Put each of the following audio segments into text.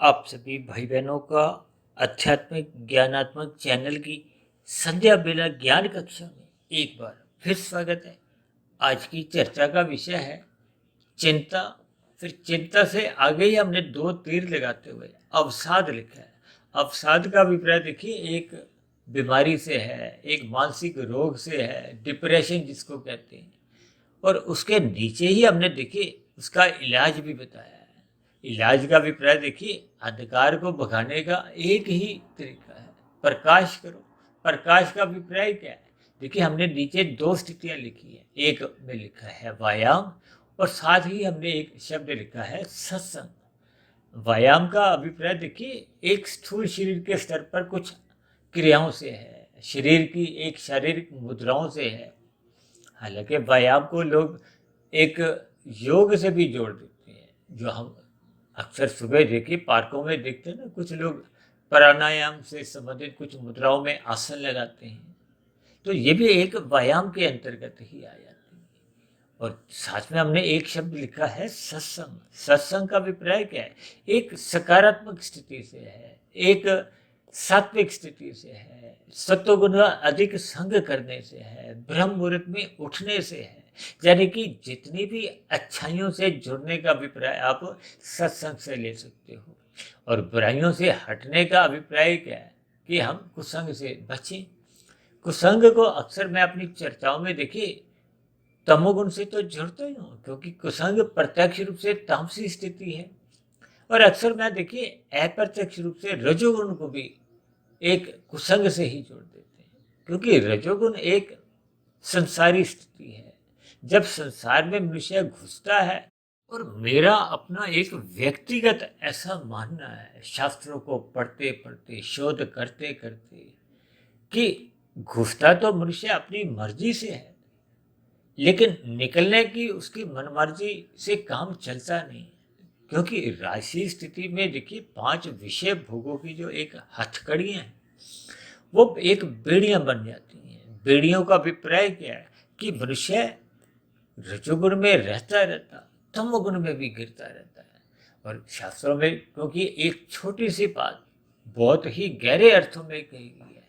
आप सभी भाई बहनों का आध्यात्मिक ज्ञानात्मक चैनल की संध्या बेला ज्ञान कक्षा में एक बार फिर स्वागत है। आज की चर्चा का विषय है चिंता। फिर चिंता से आगे ही हमने दो तीर लगाते हुए अवसाद लिखा है। अवसाद का अभिप्राय देखिए, एक बीमारी से है, एक मानसिक रोग से है, डिप्रेशन जिसको कहते हैं। और उसके नीचे ही हमने देखिए उसका इलाज भी बताया है। इलाज का अभिप्राय देखिए, अंधकार को भगाने का एक ही तरीका है, प्रकाश करो। प्रकाश का अभिप्राय क्या है? देखिए, हमने नीचे दो स्थितियां लिखी है। एक में लिखा है व्यायाम, और साथ ही हमने एक शब्द लिखा है सत्संग। व्यायाम का अभिप्राय देखिए, एक स्थूल शरीर के स्तर पर कुछ क्रियाओं से है, शरीर की एक शारीरिक मुद्राओं से है। हालांकि व्यायाम को लोग एक योग से भी जोड़ देते हैं, जो हम अक्सर सुबह देखिए पार्कों में देखते हैं ना, कुछ लोग प्राणायाम से संबंधित कुछ मुद्राओं में आसन लगाते हैं। तो ये भी एक व्यायाम के अंतर्गत ही आ जाती है। और साथ में हमने एक शब्द लिखा है सत्संग। सत्संग का अभिप्राय क्या है? एक सकारात्मक स्थिति से है, एक सात्विक स्थिति से है, सत्वगुण अधिक संग करने से है, ब्रह्म मुहूर्त में उठने से है। यानी कि जितनी भी अच्छाइयों से जुड़ने का अभिप्राय आप सत्संग से ले सकते हो। और बुराइयों से हटने का अभिप्राय क्या है? कि हम कुसंग से बचें। कुसंग को अक्सर मैं अपनी चर्चाओं में देखिए तमोगुण से तो जुड़ता ही हूँ, क्योंकि कुसंग प्रत्यक्ष रूप से तामसी स्थिति है। और अक्सर मैं देखिए अप्रत्यक्ष रूप से रजोगुण को भी एक कुसंग से ही जोड़ देते हैं, क्योंकि रजोगुण एक संसारी स्थिति है। जब संसार में मनुष्य घुसता है, और मेरा अपना एक व्यक्तिगत ऐसा मानना है, शास्त्रों को पढ़ते पढ़ते शोध करते करते, कि घुसता तो मनुष्य अपनी मर्जी से है, लेकिन निकलने की उसकी मनमर्जी से काम चलता नहीं। क्योंकि राशि स्थिति में देखिए 5 विषय भोगों की जो एक हथकड़ियां हैं, वो एक बेड़ियां बन जाती हैं। बेड़ियों का अभिप्राय क्या है? कि मनुष्य रजोगुण में रहता रहता तमोगुण में भी गिरता रहता है। और शास्त्रों में क्योंकि एक छोटी सी बात बहुत ही गहरे अर्थों में कही गई है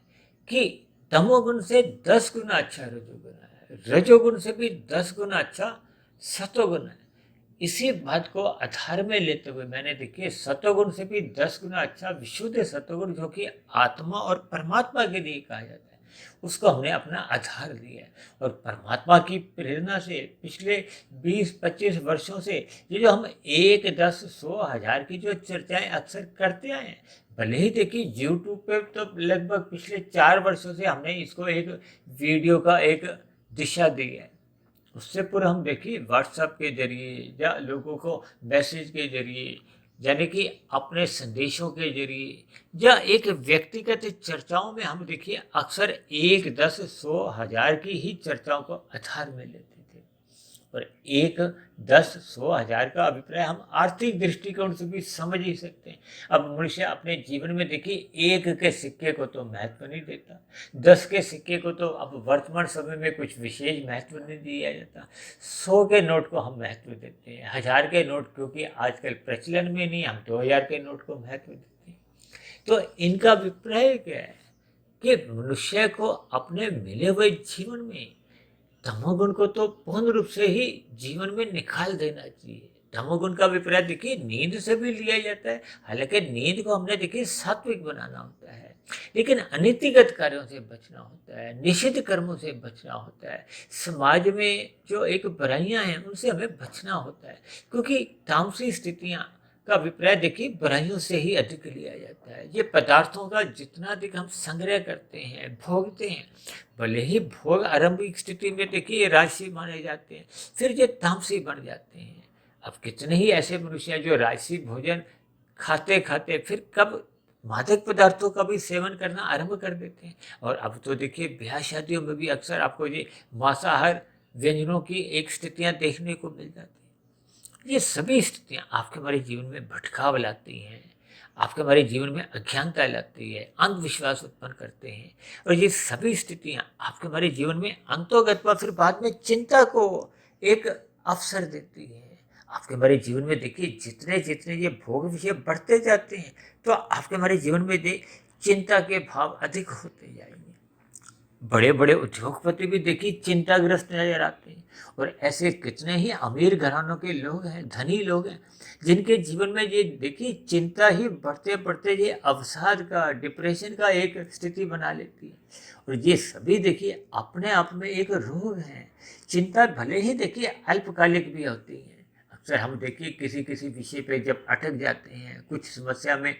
कि तमोगुण से 10 गुना अच्छा रजोगुण है, रजोगुण से भी 10 गुना अच्छा सतोगुण है। इसी बात को आधार में लेते हुए मैंने देखिए सतोगुण से भी 10 गुना अच्छा विशुद्ध सतोगुण, जो कि आत्मा और परमात्मा के लिए कहा जाता है, उसको हमने अपना आधार दिया है। और परमात्मा की प्रेरणा से पिछले 20-25 वर्षों से ये जो हम 1, 10, 100, 1000 की जो चर्चाएं अक्सर करते आए हैं, भले ही देखिए यूट्यूब पे तो लगभग पिछले 4 वर्षों से हमने इसको एक वीडियो का एक दिशा दी है। उससे पूर्व हम देखिए व्हाट्सएप के जरिए या लोगों को मैसेज के जरिए, यानी कि अपने संदेशों के जरिए या एक व्यक्तिगत चर्चाओं में हम देखिए अक्सर 1, 10, 100, 1000 की ही चर्चाओं को आधार में लेते थे। और 1, 10, 100, 1000 का अभिप्राय हम आर्थिक दृष्टिकोण से भी समझ ही सकते हैं। अब मनुष्य अपने जीवन में देखिए 1 के सिक्के को तो महत्व नहीं देता, 10 के सिक्के को तो अब वर्तमान समय में कुछ विशेष महत्व नहीं दिया जाता, 100 के नोट को हम महत्व देते हैं, 1000 के नोट क्योंकि आजकल प्रचलन में नहीं, हम 2000 के नोट को महत्व देते हैं। तो इनका अभिप्राय क्या है? कि मनुष्य को अपने मिले हुए जीवन में तमोगुण को तो पूर्ण रूप से ही जीवन में निकाल देना चाहिए। तमोगुण का अभिप्राय देखिए नींद से भी लिया जाता है। हालांकि नींद को हमने देखिए सात्विक बनाना होता है, लेकिन अनीतिगत कार्यों से बचना होता है, निषिद्ध कर्मों से बचना होता है, समाज में जो एक बुराइयां हैं उनसे हमें बचना होता है। क्योंकि तामसी स्थितियां का अभिप्राय देखिए बुराइयों से ही अधिक लिया जाता है। ये पदार्थों का जितना अधिक हम संग्रह करते हैं, भोगते हैं, भले ही भोग आरंभिक स्थिति में देखिए राजसी माने जाते हैं, फिर ये तामसी बन जाते हैं। अब कितने ही ऐसे मनुष्य हैं जो राजसी भोजन खाते खाते फिर कब मादक पदार्थों का भी सेवन करना आरंभ कर देते हैं। और अब तो देखिए ब्याह शादियों में भी अक्सर आपको ये मांसाहार व्यंजनों की एक स्थितियां देखने को मिल जाती हैं। ये सभी स्थितियां आपके हमारे जीवन में भटकाव लाती हैं, आपके हमारे जीवन में अज्ञानता लाती है, अंधविश्वास उत्पन्न करते हैं। और ये सभी स्थितियां आपके हमारे जीवन में अंतोगत व फिर बाद में चिंता को एक अवसर देती है। आपके हमारे जीवन में देखिए जितने जितने ये भोग विषय बढ़ते जाते हैं, तो आपके हमारे जीवन में चिंता के भाव अधिक होते जाएंगे। बड़े बड़े उद्योगपति भी देखिए चिंताग्रस्त नजर आते हैं, और ऐसे कितने ही अमीर घरानों के लोग हैं, धनी लोग हैं, जिनके जीवन में ये देखिए चिंता ही बढ़ते बढ़ते ये अवसाद का, डिप्रेशन का एक स्थिति बना लेती है। और ये सभी देखिए अपने आप में एक रोग है। चिंता भले ही देखिए अल्पकालिक भी होती है। अक्सर हम देखिए किसी किसी विषय पे जब अटक जाते हैं, कुछ समस्या में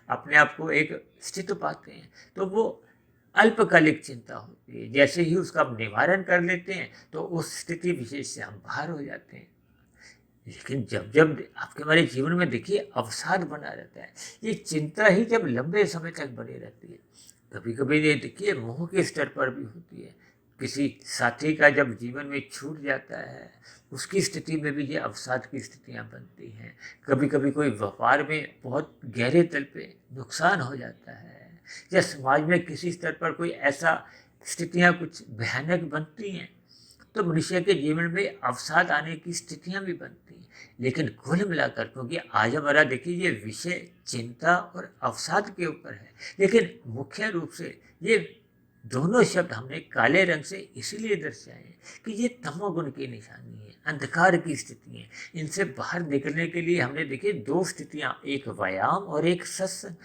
अपने आप को एक स्थित पाते हैं, तो वो अल्पकालिक चिंता होती है। जैसे ही उसका हम निवारण कर लेते हैं, तो उस स्थिति विशेष से हम बाहर हो जाते हैं। लेकिन जब जब आपके हमारे जीवन में देखिए अवसाद बना रहता है, ये चिंता ही जब लंबे समय तक बनी रहती है, कभी कभी ये देखिए मोह के स्तर पर भी होती है। किसी साथी का जब जीवन में छूट जाता है, उसकी स्थिति में भी ये अवसाद की स्थितियां बनती हैं। कभी कभी कोई व्यापार में बहुत गहरे तल पे नुकसान हो जाता है, या समाज में किसी स्तर पर कोई ऐसा स्थितियां कुछ भयानक बनती हैं, तो मनुष्य के जीवन में अवसाद आने की स्थितियां भी बनती हैं। लेकिन कुल मिलाकर, क्योंकि आज हमारा देखिए ये विषय चिंता और अवसाद के ऊपर है, लेकिन मुख्य रूप से ये दोनों शब्द हमने काले रंग से इसीलिए दर्शाए हैं कि ये तमोगुण की निशानी है, अंधकार की स्थिति है। इनसे बाहर निकलने के लिए हमने देखिए दो स्थितियां, एक व्यायाम और एक सत्संग।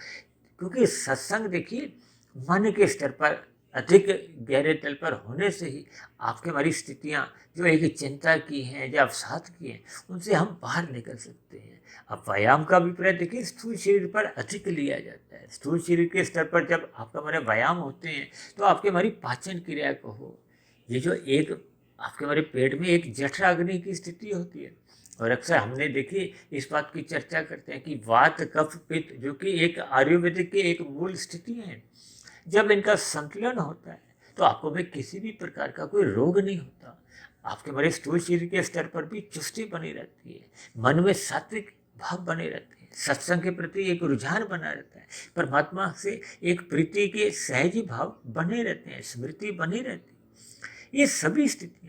क्योंकि सत्संग देखिए मन के स्तर पर अधिक गहरे तल पर होने से ही आपके हमारी स्थितियाँ जो एक चिंता की हैं या अवसाद की हैं, उनसे हम बाहर निकल सकते हैं। अब व्यायाम का अभिप्राय देखिए स्थूल शरीर पर अधिक लिया जाता है। स्थूल शरीर के स्तर पर जब आपका हमारे व्यायाम होते हैं, तो आपके हमारी पाचन क्रिया को हो, ये जो एक आपके हमारे पेट में एक जठराग्नि की स्थिति होती है। और अक्सर हमने देखिए इस बात की चर्चा करते हैं कि वात कफ पित्त, जो कि एक आयुर्वेदिक की एक मूल स्थिति है, जब इनका संतुलन होता है, तो आपको भी किसी भी प्रकार का कोई रोग नहीं होता। आपके हमारे स्थूल शरीर के स्तर पर भी चुस्ती बनी रहती है, मन में सात्विक भाव बने रहते हैं, सत्संग के प्रति एक रुझान बना रहता है, परमात्मा से एक प्रीति के सहज भाव बने रहते हैं, स्मृति बनी रहती है। ये सभी स्थितियाँ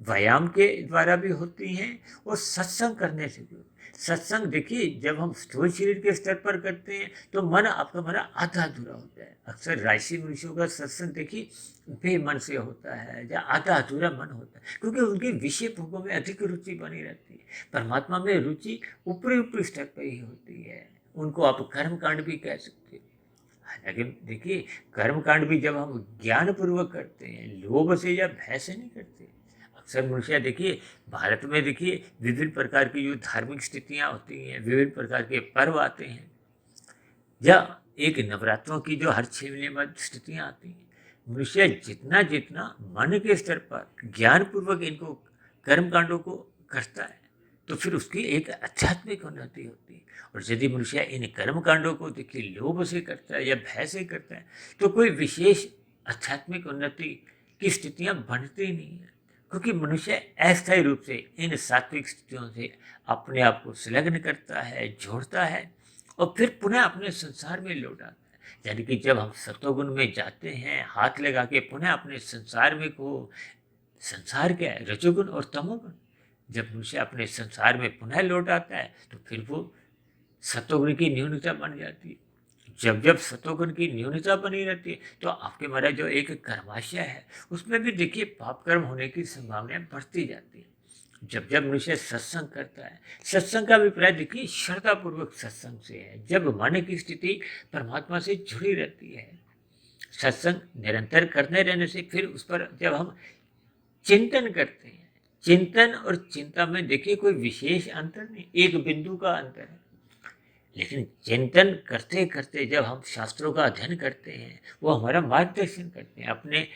व्यायाम के द्वारा भी होती हैं और सत्संग करने से भी होती है। सत्संग देखिए जब हम स्थूल शरीर के स्तर पर करते हैं, तो मन आपका हमारा आधा अधूरा होता है। अक्सर राशि मनुष्यों का सत्संग देखिए बेमन से होता है या आधा अधूरा मन होता है, क्योंकि उनके विषय भोगों में अधिक रुचि बनी रहती है। परमात्मा में रुचि ऊपरी ऊपरी स्तर पर ही होती है। उनको आप कर्म कांड भी कह सकते हैं। लेकिन देखिए कर्म कांड भी जब हम ज्ञान पूर्वक करते हैं, लोभ से या भय से नहीं करते। अक्सर मनुष्य देखिए भारत में देखिए विभिन्न प्रकार की जो धार्मिक स्थितियां होती हैं, विभिन्न प्रकार के पर्व आते हैं, या एक नवरात्रों की जो हर 6 महीने बाद स्थितियां आती हैं, मनुष्य जितना जितना मन के स्तर पर ज्ञान पूर्वक इनको कर्म कांडों को करता है, तो फिर उसकी एक आध्यात्मिक उन्नति होती है। और यदि मनुष्य इन कर्म कांडों को देखिए लोभ से करता है या भय से करता है, तो कोई विशेष आध्यात्मिक उन्नति की स्थितियां बनती नहीं है, क्योंकि मनुष्य अस्थायी रूप से इन सात्विक स्थितियों से अपने आप को संलग्न करता है, जोड़ता है, और फिर पुनः अपने संसार में लौट आता है। यानी कि जब हम सतोगुण में जाते हैं, हाथ लगा के पुनः अपने संसार में को, संसार क्या है, रजोगुण और तमोगुण, जब मनुष्य अपने संसार में पुनः लौट आता है, तो फिर वो सतोगुण की न्यूनता बन जाती है। जब जब सतोगुण की न्यूनता बनी रहती है, तो आपके हमारा जो एक कर्माशय है, उसमें भी देखिए पाप कर्म होने की संभावनाएं बढ़ती जाती है। जब जब मनुष्य सत्संग करता है, सत्संग का अभिप्राय देखिए श्रद्धापूर्वक सत्संग से है, जब मन की स्थिति परमात्मा से जुड़ी रहती है। सत्संग निरंतर करने रहने से फिर उस पर जब हम चिंतन करते हैं, चिंतन और चिंता में देखिए कोई विशेष अंतर नहीं, एक बिंदु का अंतर है। लेकिन चिंतन करते करते जब हम शास्त्रों का अध्ययन करते हैं, वो हमारा मार्गदर्शन करते हैं, अपने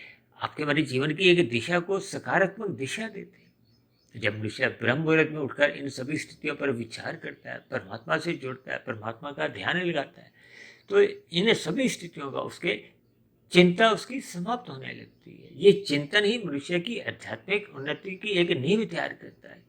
आपके हमारे जीवन की एक दिशा को सकारात्मक दिशा देते हैं। जब मनुष्य ब्रह्म मुहूर्त में उठकर इन सभी स्थितियों पर विचार करता है, परमात्मा से जुड़ता है, परमात्मा का ध्यान लगाता है, तो इन सभी स्थितियों का उसके चिंता उसकी समाप्त होने लगती है। ये चिंतन ही मनुष्य की आध्यात्मिक उन्नति की एक नींव तैयार करता है।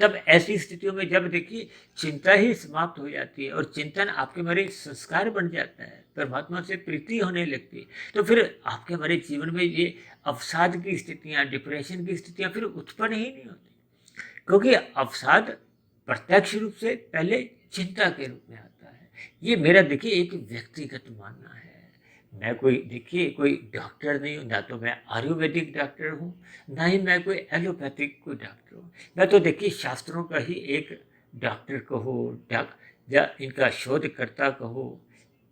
तब ऐसी स्थितियों में जब देखिए चिंता ही समाप्त हो जाती है और चिंतन आपके हमारे संस्कार बन जाता है, परमात्मा से प्रीति होने लगती है, तो फिर आपके हमारे जीवन में ये अवसाद की स्थितियाँ, डिप्रेशन की स्थितियाँ फिर उत्पन्न ही नहीं होती। क्योंकि अवसाद प्रत्यक्ष रूप से पहले चिंता के रूप में आता है। ये मेरा देखिए एक व्यक्तिगत मानना है। मैं कोई देखिए कोई डॉक्टर नहीं हूँ, ना तो मैं आयुर्वेदिक डॉक्टर हूँ, ना ही मैं कोई एलोपैथिक कोई डॉक्टर हूँ। मैं तो देखिए शास्त्रों का ही एक डॉक्टर कहो, या इनका शोधकर्ता कहो,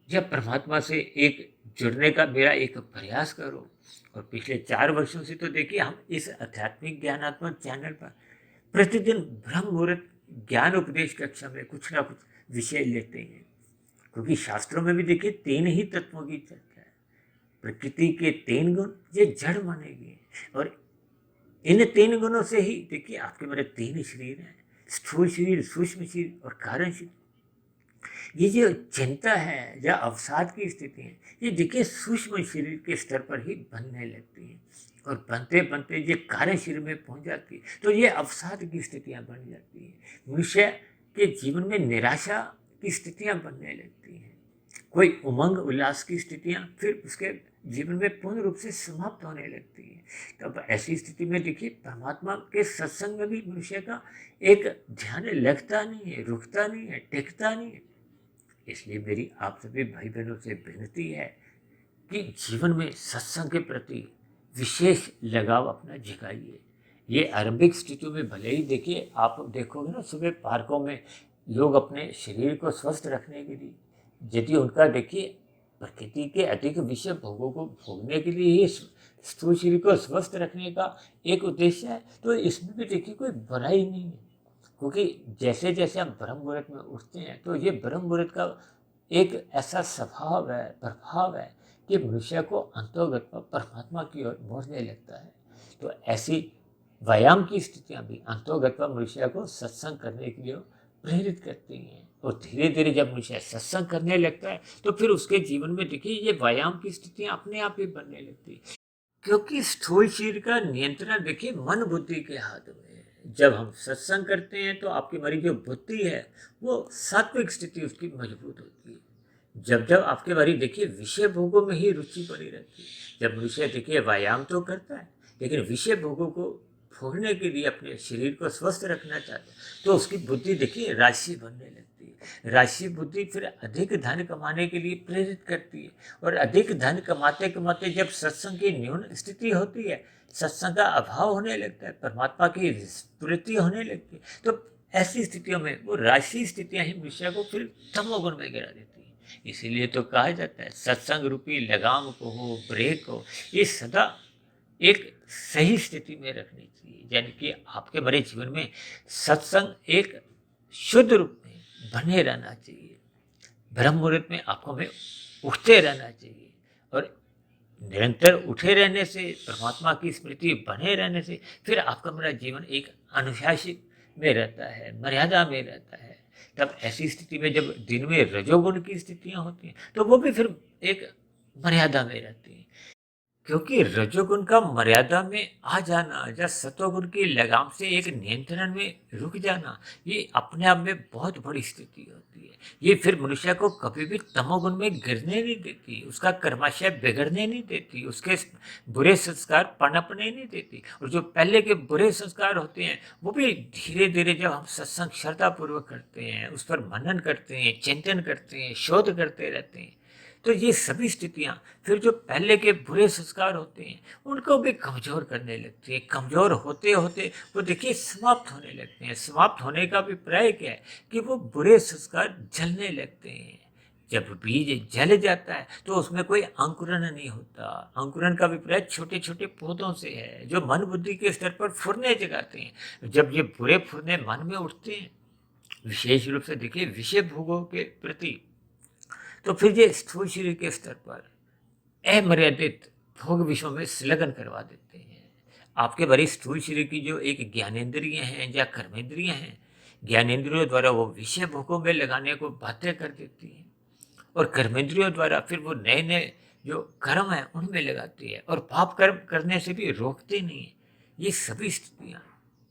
या परमात्मा से एक जुड़ने का मेरा एक प्रयास करो। और पिछले 4 वर्षों से तो देखिए हम इस आध्यात्मिक ज्ञानात्मक चैनल पर प्रतिदिन ब्रह्म मुहूर्त ज्ञान उपदेश कक्षा में कुछ ना कुछ विषय लेते हैं। क्योंकि शास्त्रों में भी देखिए 3 ही तत्वों की चर्चा है। प्रकृति के 3 गुण ये जड़ माने गए, और इन 3 गुणों से ही देखिए आपके मेरे 3 शरीर हैं, स्थूल शरीर, सूक्ष्म शरीर और कारण शरीर। ये जो चिंता है या अवसाद की स्थिति है, ये देखिए सूक्ष्म शरीर के स्तर पर ही बनने लगती है, और बनते बनते ये कार्य शरीर में पहुंच जाती है, तो ये अवसाद की स्थितियां बन जाती है। मनुष्य के जीवन में निराशा की स्थितियां बनने लगती हैं, कोई उमंग उल्लास की स्थितियां फिर उसके जीवन में पूर्ण रूप से समाप्त होने लगती है। तब ऐसी स्थिति में देखिए परमात्मा के सत्संग में भी मनुष्य का एक ध्यान लगता नहीं है, रुकता नहीं है, टिकता नहीं है। इसलिए मेरी आप सभी भाई बहनों से विनती है कि जीवन में सत्संग के प्रति विशेष लगाव अपना जगाइए। ये आरंभिक स्थितियों में भले ही देखिए आप देखोगे ना, सुबह पार्कों में लोग अपने शरीर को स्वस्थ रखने के लिए, यदि उनका देखिए प्रकृति के अधिक विषय भोगों को भोगने के लिए ही स्थूल शरीर को स्वस्थ रखने का एक उद्देश्य है, तो इसमें भी देखिए कोई बुराई नहीं है। क्योंकि जैसे जैसे हम ब्रह्म मुहूर्त में उठते हैं, तो ये ब्रह्म मुहूर्त का एक ऐसा स्वभाव है, प्रभाव है कि मनुष्य को अंतर्गत परमात्मा की ओर मोड़ने लगता है। तो ऐसी व्यायाम की स्थितियां भी अंतर्गत मनुष्य को सत्संग करने के लिए प्रेरित करती हैं। और धीरे धीरे जब मनुष्य सत्संग करने लगता है, तो फिर उसके जीवन में देखिए ये व्यायाम की स्थितियां अपने आप ही बनने लगती है। क्योंकि स्थूल शरीर का नियंत्रण देखिए मन बुद्धि के हाथ में है। जब हम सत्संग करते हैं तो आपकी हमारी जो बुद्धि है वो सात्विक स्थिति उसकी मजबूत होती है। जब जब आपके बारी देखिए विषय भोगों में ही रुचि बनी रहती है। जब मनुष्य देखिए व्यायाम तो करता है, लेकिन विषय भोगों को भोगने के लिए अपने शरीर को स्वस्थ रखना चाहता है, तो उसकी बुद्धि देखिए राशि बनने लगती है। राशि बुद्धि फिर अधिक धन कमाने के लिए प्रेरित करती है, और अधिक धन कमाते कमाते जब सत्संग की न्यून स्थिति होती है, सत्संग का अभाव होने लगता है, परमात्मा की स्मृति होने लगती है, तो ऐसी स्थितियों में वो राशि स्थितियां ही मनुष्य को फिर तमोगुण में गिरा देती है। इसीलिए तो कहा जाता है सत्संग रूपी लगाम को हो, ब्रेक हो, ये सदा एक सही स्थिति में रखनी चाहिए। यानी कि आपके बड़े जीवन में सत्संग एक शुद्ध रूप में बने रहना चाहिए। ब्रह्म मुहूर्त में आपको हमें उठते रहना चाहिए, और निरंतर उठे रहने से, परमात्मा की स्मृति बने रहने से फिर आपका मेरा जीवन एक अनुशासित में रहता है, मर्यादा में रहता है। तब ऐसी स्थिति में जब दिन में रजोगुण की स्थितियां होती हैं, तो वो भी फिर एक मर्यादा में रहती हैं। क्योंकि रजोगुण का मर्यादा में आ जाना या सतोगुण की लगाम से एक नियंत्रण में रुक जाना, ये अपने आप में बहुत बड़ी स्थिति होती है। ये फिर मनुष्य को कभी भी तमोगुण में गिरने नहीं देती, उसका कर्माशय बिगड़ने नहीं देती, उसके बुरे संस्कार पनपने नहीं देती। और जो पहले के बुरे संस्कार होते हैं वो भी धीरे धीरे जब हम सत्संग श्रद्धापूर्वक करते हैं, उस पर मनन करते हैं, चिंतन करते हैं, शोध करते रहते हैं, तो ये सभी स्थितियां फिर जो पहले के बुरे संस्कार होते हैं उनको भी कमजोर करने लगती है। कमजोर होते होते वो देखिए समाप्त होने लगते हैं। समाप्त होने का अभिप्राय क्या है कि वो बुरे संस्कार जलने लगते हैं। जब बीज जल जाता है तो उसमें कोई अंकुरण नहीं होता। अंकुरण का अभिप्राय छोटे छोटे पौधों से है जो मन बुद्धि के स्तर पर फुरने जगाते हैं। जब ये बुरे फुरने मन में उठते हैं, विशेष रूप से देखिए विषय भोगों के प्रति, तो फिर ये स्थूल शरीर के स्तर पर अमर्यादित भोग विषयों में संलग्न करवा देते हैं। आपके बड़ी स्थूल शरीर की जो एक ज्ञानेंद्रिय हैं या कर्मेंद्रिय हैं, ज्ञानेंद्रियों द्वारा वो विषय भोगों में लगाने को बाध्य कर देती हैं, और कर्मेंद्रियों द्वारा फिर वो नए नए जो कर्म है उनमें लगाती है, और पाप कर्म करने से भी रोकती नहीं है। ये सभी स्थितियां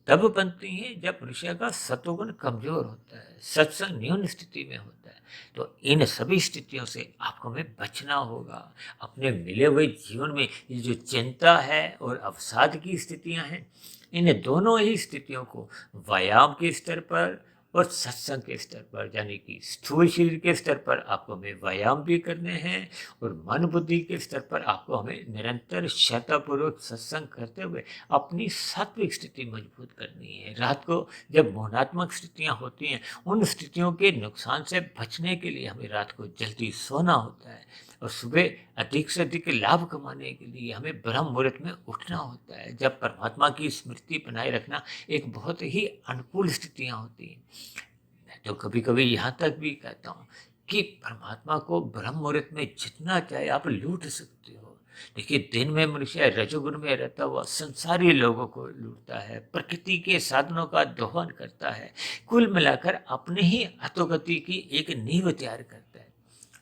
तब बनती हैं जब मनुष्य का सत्वगुण कमजोर होता है, सत्संग न्यून स्थिति में होता है। तो इन सभी स्थितियों से आपको हमें बचना होगा। अपने मिले हुए जीवन में ये जो चिंता है और अवसाद की स्थितियां हैं, इन दोनों ही स्थितियों को व्यायाम के स्तर पर और सत्संग के स्तर पर, यानी कि स्थूल शरीर के स्तर पर आपको हमें व्यायाम भी करने हैं, और मन बुद्धि के स्तर पर आपको हमें निरंतर श्रद्धापूर्वक सत्संग करते हुए अपनी सात्विक स्थिति मजबूत करनी है। रात को जब मोहनात्मक स्थितियाँ होती हैं, उन स्थितियों के नुकसान से बचने के लिए हमें रात को जल्दी सोना होता है, और सुबह अधिक से अधिक लाभ कमाने के लिए हमें ब्रह्म मुहूर्त में उठना होता है, जब परमात्मा की स्मृति बनाए रखना एक बहुत ही अनुकूल स्थितियाँ होती हैं। मैं तो कभी कभी यहाँ तक भी कहता हूँ कि परमात्मा को ब्रह्म मुहूर्त में जितना चाहे आप लूट सकते हो। देखिए, दिन में मनुष्य रजोगुण में रहता हुआ संसारी लोगों को लूटता है, प्रकृति के साधनों का दोहन करता है, कुल मिलाकर अपने ही अधोगति की एक नींव तैयार करता है।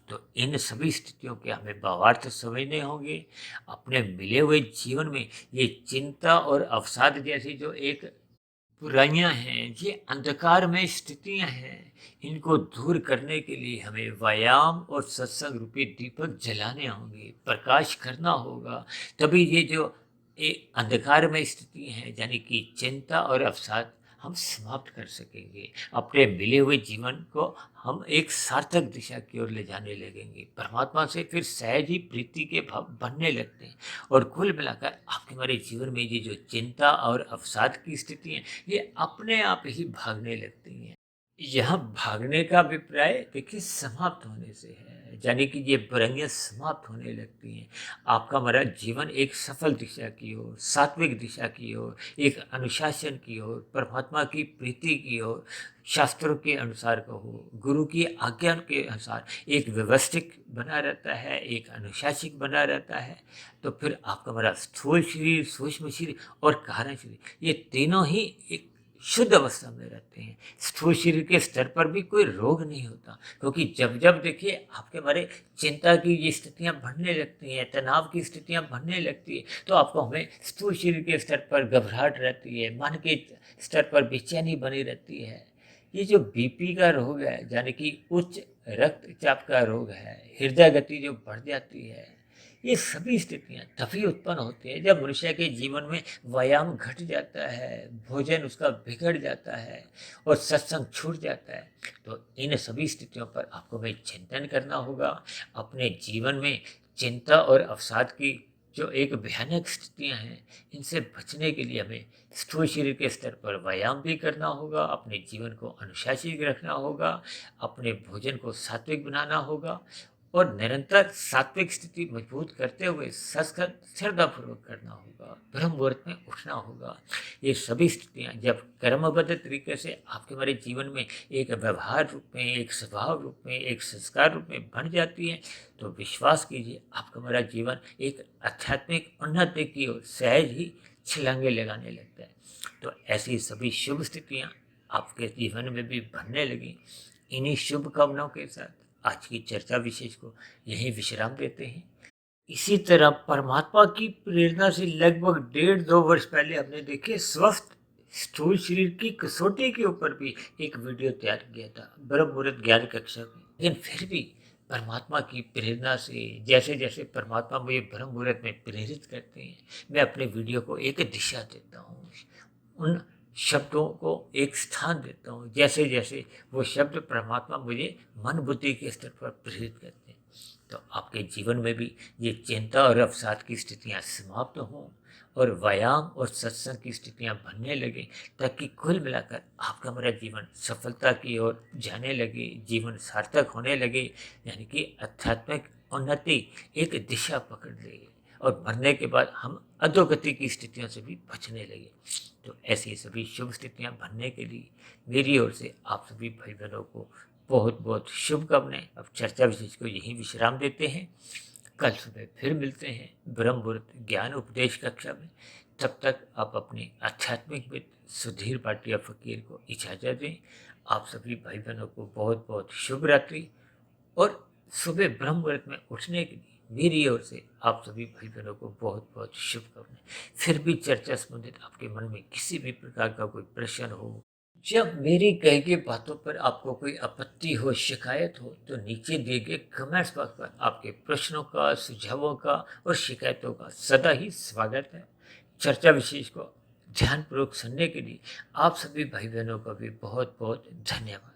तो इन सभी स्थितियों के हमें भावार्थ समझने होंगे। अपने मिले हुए जीवन में ये चिंता और अवसाद जैसी जो एक बुराइयां हैं, ये अंधकार में स्थितियां हैं, इनको दूर करने के लिए हमें व्यायाम और सत्संग रूपी दीपक जलाने होंगे, प्रकाश करना होगा। तभी ये जो एक अंधकार में स्थिति है, यानी कि चिंता और अवसाद, हम समाप्त कर सकेंगे। अपने मिले हुए जीवन को हम एक सार्थक दिशा की ओर ले जाने लगेंगे। परमात्मा से फिर सहज ही प्रीति के भाव बनने लगते हैं, और कुल मिलाकर आपके हमारे जीवन में ये जो चिंता और अवसाद की स्थिति है, ये अपने आप ही भागने लगती हैं। यहाँ भागने का अभिप्राय देखिए समाप्त होने से है, यानी कि ये बुराइयां समाप्त होने लगती हैं। आपका हमारा जीवन एक सफल दिशा की ओर, सात्विक दिशा की ओर, एक अनुशासन की ओर, परमात्मा की प्रीति की ओर, शास्त्रों के अनुसार कहो, गुरु की आज्ञा के अनुसार एक व्यवस्थित बना रहता है, एक अनुशासित बना रहता है। तो फिर आपका हमारा स्थूल शरीर, सूक्ष्म शरीर और कारण शरीर, ये तीनों ही एक शुद्ध अवस्था में रहते हैं। स्थूल शरीर के स्तर पर भी कोई रोग नहीं होता, क्योंकि जब जब देखिए आपके बारे चिंता की ये स्थितियां बढ़ने लगती हैं, तनाव की स्थितियां बढ़ने लगती है, तो आपको हमें स्थूल शरीर के स्तर पर घबराहट रहती है, मन के स्तर पर बेचैनी बनी रहती है। ये जो बीपी का रोग है, यानी कि उच्च रक्तचाप का रोग है, हृदय गति जो बढ़ जाती है, ये सभी स्थितियाँ तभी उत्पन्न होती है जब मनुष्य के जीवन में व्यायाम घट जाता है, भोजन उसका बिगड़ जाता है, और सत्संग छूट जाता है। तो इन सभी स्थितियों पर आपको हमें चिंतन करना होगा। अपने जीवन में चिंता और अवसाद की जो एक भयानक स्थितियां हैं, इनसे बचने के लिए हमें स्थूल शरीर के स्तर पर व्यायाम भी करना होगा, अपने जीवन को अनुशासित रखना होगा, अपने भोजन को सात्विक बनाना होगा, और निरंतर सात्विक स्थिति मजबूत करते हुए सत्संग श्रद्धापूर्वक करना होगा, ब्रह्म मुहूर्त में उठना होगा। ये सभी स्थितियाँ जब कर्मबद्ध तरीके से आपके हमारे जीवन में एक व्यवहार रूप में, एक स्वभाव रूप में, एक संस्कार रूप में बन जाती है, तो विश्वास कीजिए आपका हमारा जीवन एक आध्यात्मिक उन्नति की ओर सहज ही छलांगे लगाने लगता है। तो ऐसी सभी शुभ स्थितियाँ आपके जीवन में भी बनने लगी। इन्हीं शुभ कामनाओं के साथ आज की चर्चा विशेष को यहीं विश्राम देते हैं। इसी तरह परमात्मा की प्रेरणा से लगभग 1.5-2 वर्ष पहले हमने देखे स्वस्थ स्थूल शरीर की कसौटी के ऊपर भी एक वीडियो तैयार किया था, ब्रह्म मुहूर्त ज्ञान कक्षा में। लेकिन फिर भी परमात्मा की प्रेरणा से जैसे जैसे परमात्मा मुझे ब्रह्म मुहूर्त में प्रेरित करते हैं, मैं अपने वीडियो को एक दिशा देता हूँ, उन शब्दों को एक स्थान देता हूँ, जैसे जैसे वो शब्द परमात्मा मुझे मन बुद्धि के स्तर पर प्रेरित करते हैं। तो आपके जीवन में भी ये चिंता और अवसाद की स्थितियाँ समाप्त हों, और व्यायाम और सत्संग की स्थितियाँ बनने लगे, ताकि कुल मिलाकर आपका हमारा जीवन सफलता की ओर जाने लगे, जीवन सार्थक होने लगे, यानी कि आध्यात्मिक उन्नति एक दिशा पकड़ लेगी, और मरने के बाद हम अधोगति की स्थितियों से भी बचने लगे। तो ऐसी सभी शुभ स्थितियां बनने के लिए मेरी ओर से आप सभी भाई बहनों को बहुत बहुत शुभकामनाएं। अब चर्चा विशेष को यहीं विश्राम देते हैं। कल सुबह फिर मिलते हैं ब्रह्म मुहूर्त ज्ञान उपदेश कक्षा में। तब तक आप अपने आध्यात्मिक मित्र सुधीर भाटिया फकीर को इजाज़त दें। आप सभी भाई बहनों को बहुत बहुत शुभ रात्रि, और सुबह ब्रह्म मुहूर्त में उठने के लिए मेरी ओर से आप सभी भाई बहनों को बहुत बहुत शुभकामनाएं। फिर भी चर्चा संबंधित आपके मन में किसी भी प्रकार का कोई प्रश्न हो, जब मेरी कही गई बातों पर आपको कोई आपत्ति हो, शिकायत हो, तो नीचे दिए गए कमेंट्स बॉक्स पर आपके प्रश्नों का, सुझावों का और शिकायतों का सदा ही स्वागत है। चर्चा विशेष को ध्यानपूर्वक सुनने के लिए आप सभी भाई बहनों का भी बहुत बहुत धन्यवाद।